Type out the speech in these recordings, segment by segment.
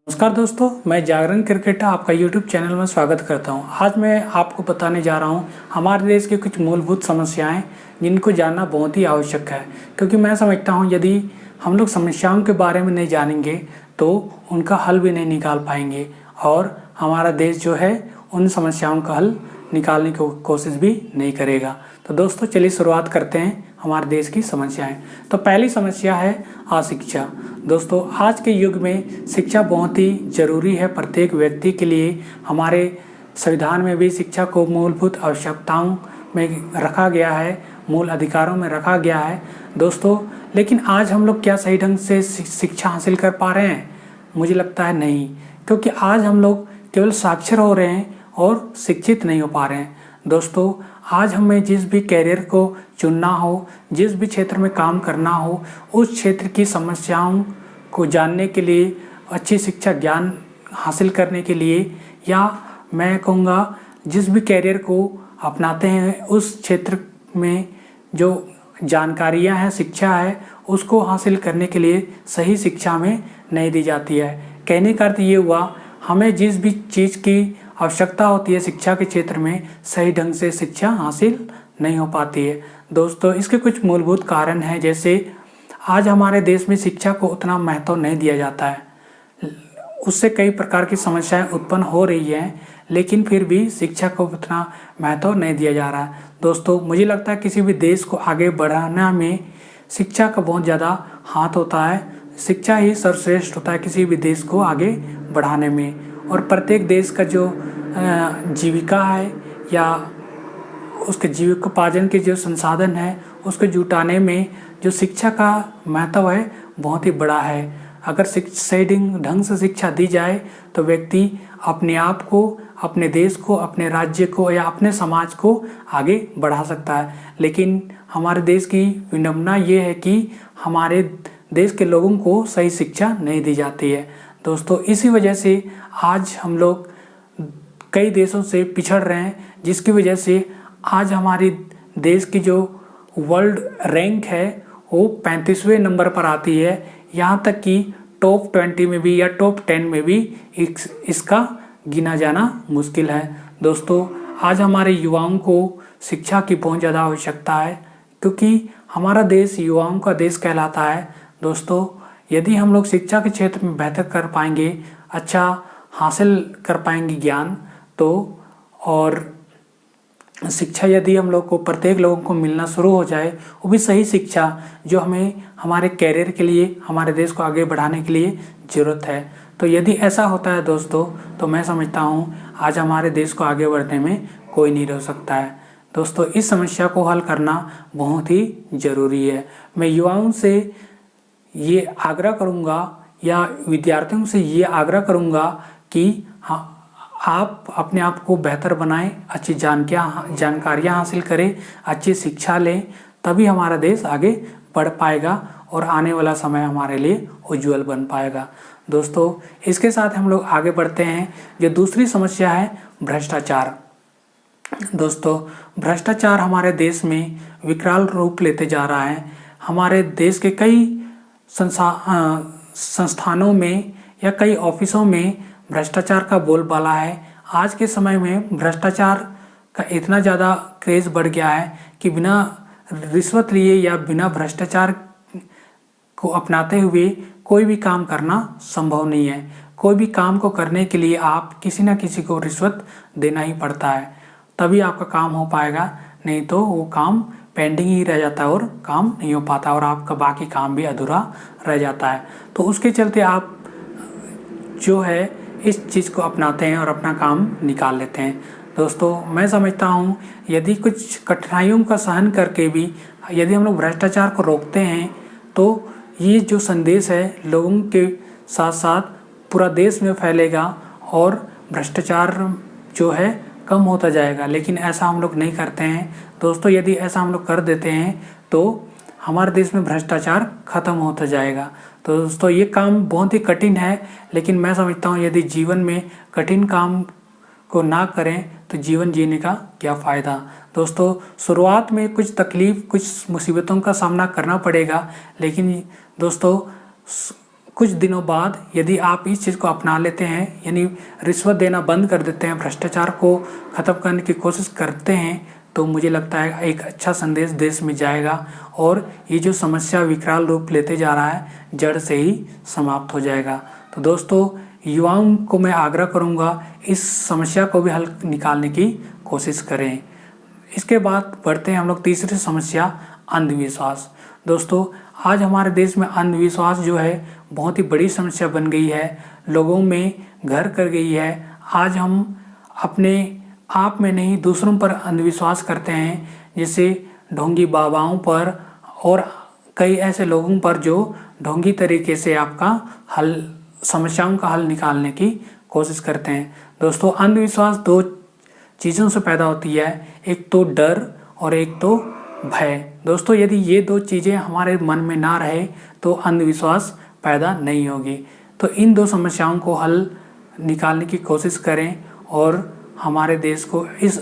नमस्कार दोस्तों, मैं जागरण क्रिकेट आपका यूट्यूब चैनल में स्वागत करता हूं। आज मैं आपको बताने जा रहा हूं हमारे देश की कुछ मूलभूत समस्याएं जिनको जानना बहुत ही आवश्यक है, क्योंकि मैं समझता हूं यदि हम लोग समस्याओं के बारे में नहीं जानेंगे तो उनका हल भी नहीं निकाल पाएंगे और हमारा देश जो है उन समस्याओं का हल निकालने की कोशिश भी नहीं करेगा। तो दोस्तों चलिए शुरुआत करते हैं हमारे देश की समस्याएं। तो पहली समस्या है अशिक्षा। दोस्तों आज के युग में शिक्षा बहुत ही ज़रूरी है प्रत्येक व्यक्ति के लिए। हमारे संविधान में भी शिक्षा को मूलभूत आवश्यकताओं में रखा गया है, मूल अधिकारों में रखा गया है दोस्तों। लेकिन आज हम लोग क्या सही ढंग से शिक्षा हासिल कर पा रहे हैं? मुझे लगता है नहीं, क्योंकि आज हम लोग केवल साक्षर हो रहे हैं और शिक्षित नहीं हो पा रहे हैं। दोस्तों आज हमें जिस भी कैरियर को चुनना हो, जिस भी क्षेत्र में काम करना हो, उस क्षेत्र की समस्याओं को जानने के लिए, अच्छी शिक्षा ज्ञान हासिल करने के लिए, या मैं कहूँगा जिस भी कैरियर को अपनाते हैं उस क्षेत्र में जो जानकारियाँ हैं, शिक्षा है, उसको हासिल करने के लिए सही शिक्षा हमें नहीं दी जाती है। कहने का अर्थ ये हुआ, हमें जिस भी चीज़ की आवश्यकता होती है शिक्षा के क्षेत्र में, सही ढंग से शिक्षा हासिल नहीं हो पाती है। दोस्तों इसके कुछ मूलभूत कारण हैं, जैसे आज हमारे देश में शिक्षा को उतना महत्व नहीं दिया जाता है, उससे कई प्रकार की समस्याएं उत्पन्न हो रही हैं, लेकिन फिर भी शिक्षा को उतना महत्व नहीं दिया जा रहा है। दोस्तों मुझे लगता है किसी भी देश को आगे बढ़ाने में शिक्षा का बहुत ज़्यादा हाथ होता है। शिक्षा ही सर्वश्रेष्ठ होता है किसी भी देश को आगे बढ़ाने में। और प्रत्येक देश का जो जीविका है या उसके जीविकोपार्जन के जो संसाधन है, उसको जुटाने में जो शिक्षा का महत्व है बहुत ही बड़ा है। अगर सही ढंग से शिक्षा दी जाए तो व्यक्ति अपने आप को, अपने देश को, अपने राज्य को या अपने समाज को आगे बढ़ा सकता है। लेकिन हमारे देश की विडंबना ये है कि हमारे देश के लोगों को सही शिक्षा नहीं दी जाती है। दोस्तों इसी वजह से आज हम लोग कई देशों से पिछड़ रहे हैं, जिसकी वजह से आज हमारी देश की जो वर्ल्ड रैंक है वो 35वें नंबर पर आती है। यहाँ तक कि टॉप 20 में भी या टॉप 10 में भी इसका गिना जाना मुश्किल है। दोस्तों आज हमारे युवाओं को शिक्षा की बहुत ज़्यादा आवश्यकता है, क्योंकि हमारा देश युवाओं का देश कहलाता है। दोस्तों यदि हम लोग शिक्षा के क्षेत्र में बेहतर कर पाएंगे, अच्छा हासिल कर पाएंगे ज्ञान, तो और शिक्षा यदि हम लोग को, प्रत्येक लोगों को मिलना शुरू हो जाए, वो भी सही शिक्षा जो हमें हमारे कैरियर के लिए, हमारे देश को आगे बढ़ाने के लिए ज़रूरत है, तो यदि ऐसा होता है दोस्तों, तो मैं समझता हूँ आज हमारे देश को आगे बढ़ने में कोई नहीं रोक सकता है। दोस्तों इस समस्या को हल करना बहुत ही ज़रूरी है। मैं युवाओं से ये आग्रह करूँगा या विद्यार्थियों से ये आग्रह करूँगा कि हाँ, आप अपने आप को बेहतर बनाएं, अच्छी जानकारियाँ हासिल करें, अच्छी शिक्षा लें, तभी हमारा देश आगे बढ़ पाएगा और आने वाला समय हमारे लिए उज्जवल बन पाएगा। दोस्तों इसके साथ हम लोग आगे बढ़ते हैं। जो दूसरी समस्या है भ्रष्टाचार। दोस्तों भ्रष्टाचार हमारे देश में विकराल रूप लेते जा रहा है। हमारे देश के कई संस्थानों में या कई ऑफिसों में भ्रष्टाचार का बोलबाला है। आज के समय में भ्रष्टाचार का इतना ज़्यादा क्रेज़ बढ़ गया है कि बिना रिश्वत लिए या बिना भ्रष्टाचार को अपनाते हुए कोई भी काम करना संभव नहीं है। कोई भी काम को करने के लिए आप किसी न किसी को रिश्वत देना ही पड़ता है, तभी आपका काम हो पाएगा, नहीं तो वो काम पेंडिंग ही रह जाता है और काम नहीं हो पाता और आपका बाकी काम भी अधूरा रह जाता है। तो उसके चलते आप जो है इस चीज़ को अपनाते हैं और अपना काम निकाल लेते हैं। दोस्तों मैं समझता हूँ यदि कुछ कठिनाइयों का सहन करके भी यदि हम लोग भ्रष्टाचार को रोकते हैं, तो ये जो संदेश है लोगों के साथ साथ पूरा देश में फैलेगा और भ्रष्टाचार जो है कम होता जाएगा। लेकिन ऐसा हम लोग नहीं करते हैं। दोस्तों यदि ऐसा हम लोग कर देते हैं तो हमारे देश में भ्रष्टाचार खत्म होता जाएगा। तो दोस्तों ये काम बहुत ही कठिन है, लेकिन मैं समझता हूँ यदि जीवन में कठिन काम को ना करें तो जीवन जीने का क्या फ़ायदा। दोस्तों शुरुआत में कुछ तकलीफ़, कुछ मुसीबतों का सामना करना पड़ेगा, लेकिन दोस्तों कुछ दिनों बाद यदि आप इस चीज़ को अपना लेते हैं, यानी रिश्वत देना बंद कर देते हैं, भ्रष्टाचार को ख़त्म करने की कोशिश करते हैं, तो मुझे लगता है एक अच्छा संदेश देश में जाएगा और ये जो समस्या विकराल रूप लेते जा रहा है जड़ से ही समाप्त हो जाएगा। तो दोस्तों, युवाओं को मैं आग्रह करूँगा इस समस्या को भी हल निकालने की कोशिश करें। इसके बाद बढ़ते हैं हम लोग तीसरी समस्या, अंधविश्वास। दोस्तों, आज हमारे देश में अंधविश्वास जो है बहुत ही बड़ी समस्या बन गई है, लोगों में घर कर गई है। आज हम अपने आप में नहीं दूसरों पर अंधविश्वास करते हैं, जैसे ढोंगी बाबाओं पर और कई ऐसे लोगों पर जो ढोंगी तरीके से आपका समस्याओं का हल निकालने की कोशिश करते हैं। दोस्तों, अंधविश्वास दो चीज़ों से पैदा होती है, एक तो डर और एक तो भय। दोस्तों, यदि ये दो चीज़ें हमारे मन में ना रहे तो अंधविश्वास पैदा नहीं होगी। तो इन दो समस्याओं को हल निकालने की कोशिश करें और हमारे देश को इस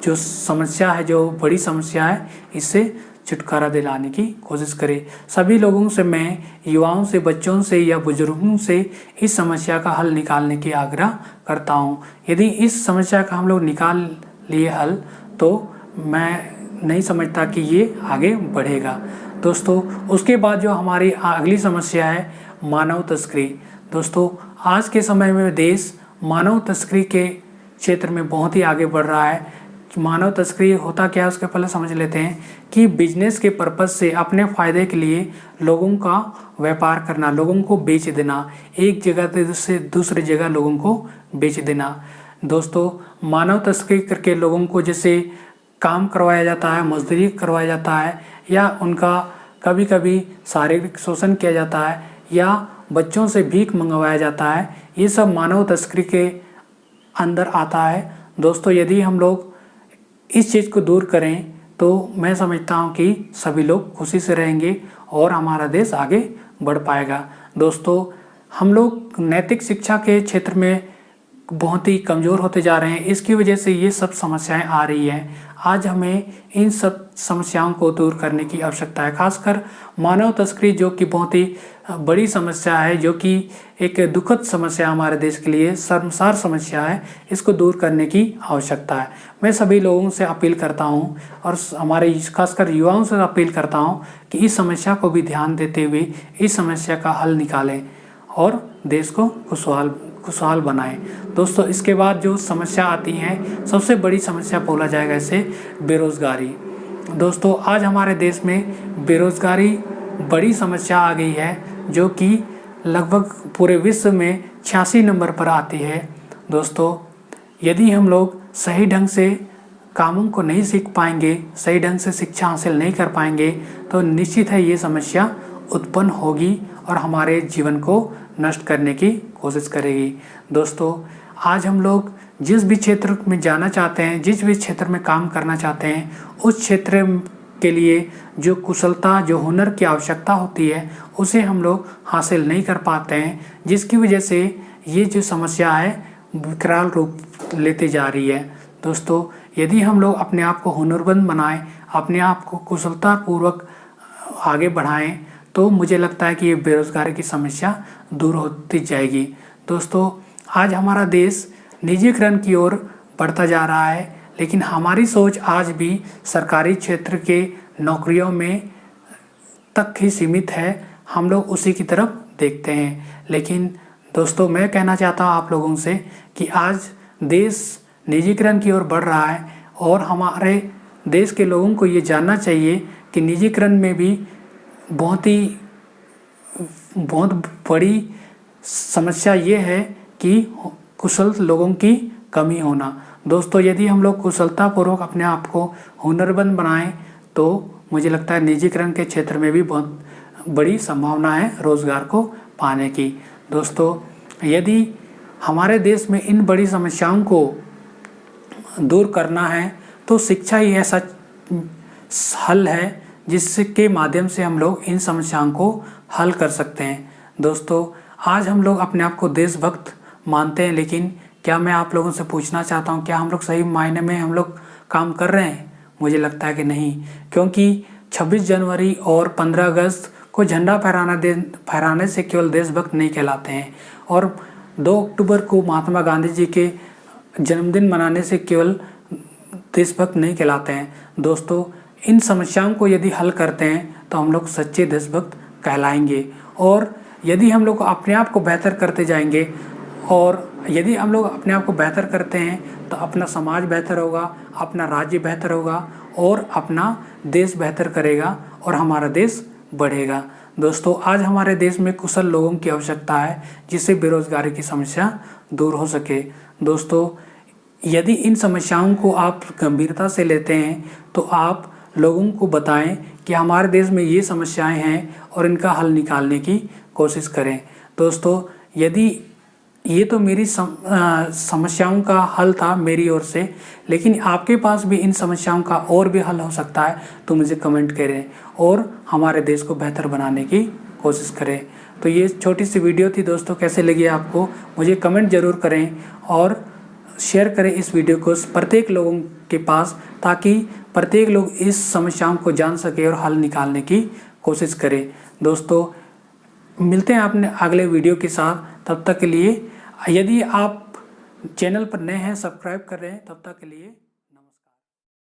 जो समस्या है, जो बड़ी समस्या है, इससे छुटकारा दिलाने की कोशिश करें। सभी लोगों से, मैं युवाओं से, बच्चों से या बुजुर्गों से इस समस्या का हल निकालने की आग्रह करता हूँ। यदि इस समस्या का हम लोग निकाल लिए हल, तो मैं नहीं समझता कि ये आगे बढ़ेगा। दोस्तों, उसके बाद जो हमारी अगली समस्या है, मानव तस्करी। दोस्तों, आज के समय में देश मानव तस्करी के क्षेत्र में बहुत ही आगे बढ़ रहा है। मानव तस्करी होता क्या है उसके पहले समझ लेते हैं कि बिजनेस के पर्पज़ से अपने फ़ायदे के लिए लोगों का व्यापार करना, लोगों को बेच देना, एक जगह से दूसरी जगह लोगों को बेच देना। दोस्तों, मानव तस्करी करके लोगों को जैसे काम करवाया जाता है, मजदूरी करवाया जाता है, या उनका कभी कभी शारीरिक शोषण किया जाता है, या बच्चों से भीख मंगवाया जाता है, ये सब मानव तस्करी के अंदर आता है। दोस्तों, यदि हम लोग इस चीज़ को दूर करें तो मैं समझता हूँ कि सभी लोग खुशी से रहेंगे और हमारा देश आगे बढ़ पाएगा। दोस्तों, हम लोग नैतिक शिक्षा के क्षेत्र में बहुत ही कमज़ोर होते जा रहे हैं, इसकी वजह से ये सब समस्याएं आ रही हैं। आज हमें इन सब समस्याओं को दूर करने की आवश्यकता है, खासकर मानव तस्करी जो कि बहुत ही बड़ी समस्या है, जो कि एक दुखद समस्या हमारे देश के लिए शर्मसार समस्या है। इसको दूर करने की आवश्यकता है। मैं सभी लोगों से अपील करता हूं और हमारे खासकर युवाओं से अपील करता हूं कि इस समस्या को भी ध्यान देते हुए इस समस्या का हल निकालें और देश को खुशहाल बनाएं। दोस्तों, इसके बाद जो समस्या आती है, सबसे बड़ी समस्या बोला जाएगा इसे बेरोज़गारी। दोस्तों, आज हमारे देश में बेरोज़गारी बड़ी समस्या आ गई है, जो कि लगभग पूरे विश्व में 86 नंबर पर आती है। दोस्तों, यदि हम लोग सही ढंग से कामों को नहीं सीख पाएंगे, सही ढंग से शिक्षा हासिल नहीं कर पाएंगे, तो निश्चित है ये समस्या उत्पन्न होगी और हमारे जीवन को नष्ट करने की कोशिश करेगी। दोस्तों, आज हम लोग जिस भी क्षेत्र में जाना चाहते हैं, जिस भी क्षेत्र में काम करना चाहते हैं, उस क्षेत्र के लिए जो कुशलता, जो हुनर की आवश्यकता होती है, उसे हम लोग हासिल नहीं कर पाते हैं, जिसकी वजह से ये जो समस्या है विकराल रूप लेते जा रही है। दोस्तों, यदि हम लोग अपने आप को हुनरमंद बनाएं, अपने आप को कुशलतापूर्वक आगे बढ़ाएं, तो मुझे लगता है कि ये बेरोज़गारी की समस्या दूर होती जाएगी। दोस्तों, आज हमारा देश निजीकरण की ओर बढ़ता जा रहा है, लेकिन हमारी सोच आज भी सरकारी क्षेत्र के नौकरियों में तक ही सीमित है। हम लोग उसी की तरफ देखते हैं। लेकिन दोस्तों, मैं कहना चाहता हूँ आप लोगों से कि आज देश निजीकरण की ओर बढ़ रहा है और हमारे देश के लोगों को ये जानना चाहिए कि निजीकरण में भी बहुत बड़ी समस्या ये है कि कुशल लोगों की कमी होना। दोस्तों, यदि हम लोग कुशलतापूर्वक अपने आप को हुनरमंद बनाएं, तो मुझे लगता है निजीकरण के क्षेत्र में भी बहुत बड़ी संभावना है रोज़गार को पाने की। दोस्तों, यदि हमारे देश में इन बड़ी समस्याओं को दूर करना है, तो शिक्षा ही ऐसा हल है जिसके माध्यम से हम लोग इन समस्याओं को हल कर सकते हैं। दोस्तों, आज हम लोग अपने आप को देशभक्त मानते हैं, लेकिन क्या मैं आप लोगों से पूछना चाहता हूं, क्या हम लोग सही मायने में हम लोग काम कर रहे हैं? मुझे लगता है कि नहीं, क्योंकि 26 जनवरी और 15 अगस्त को झंडा फहराने से केवल देशभक्त नहीं कहलाते हैं, और 2 अक्टूबर को महात्मा गांधी जी के जन्मदिन मनाने से केवल देशभक्त नहीं कहलाते हैं। दोस्तों, इन समस्याओं को यदि हल करते हैं तो हम लोग सच्चे देशभक्त कहलाएंगे, और यदि हम लोग अपने आप को बेहतर करते जाएंगे, और यदि हम लोग अपने आप को बेहतर करते हैं तो अपना समाज बेहतर होगा, अपना राज्य बेहतर होगा, और अपना देश बेहतर करेगा, और हमारा देश बढ़ेगा। दोस्तों, आज हमारे देश में कुशल लोगों की आवश्यकता है जिससे बेरोजगारी की समस्या दूर हो सके। दोस्तों, यदि इन समस्याओं को आप गंभीरता से लेते हैं तो आप लोगों को बताएं कि हमारे देश में ये समस्याएं हैं और इनका हल निकालने की कोशिश करें। दोस्तों, यदि ये तो मेरी समस्याओं का हल था मेरी ओर से, लेकिन आपके पास भी इन समस्याओं का और भी हल हो सकता है तो मुझे कमेंट करें और हमारे देश को बेहतर बनाने की कोशिश करें। तो ये छोटी सी वीडियो थी दोस्तों, कैसे लगी आपको मुझे कमेंट ज़रूर करें, और शेयर करें इस वीडियो को प्रत्येक लोगों के पास, ताकि प्रत्येक लोग इस समस्याओं को जान सके और हल निकालने की कोशिश करें। दोस्तों, मिलते हैं अपने अगले वीडियो के साथ। तब तक के लिए यदि आप चैनल पर नए हैं, सब्सक्राइब कर रहे हैं, तब तक के लिए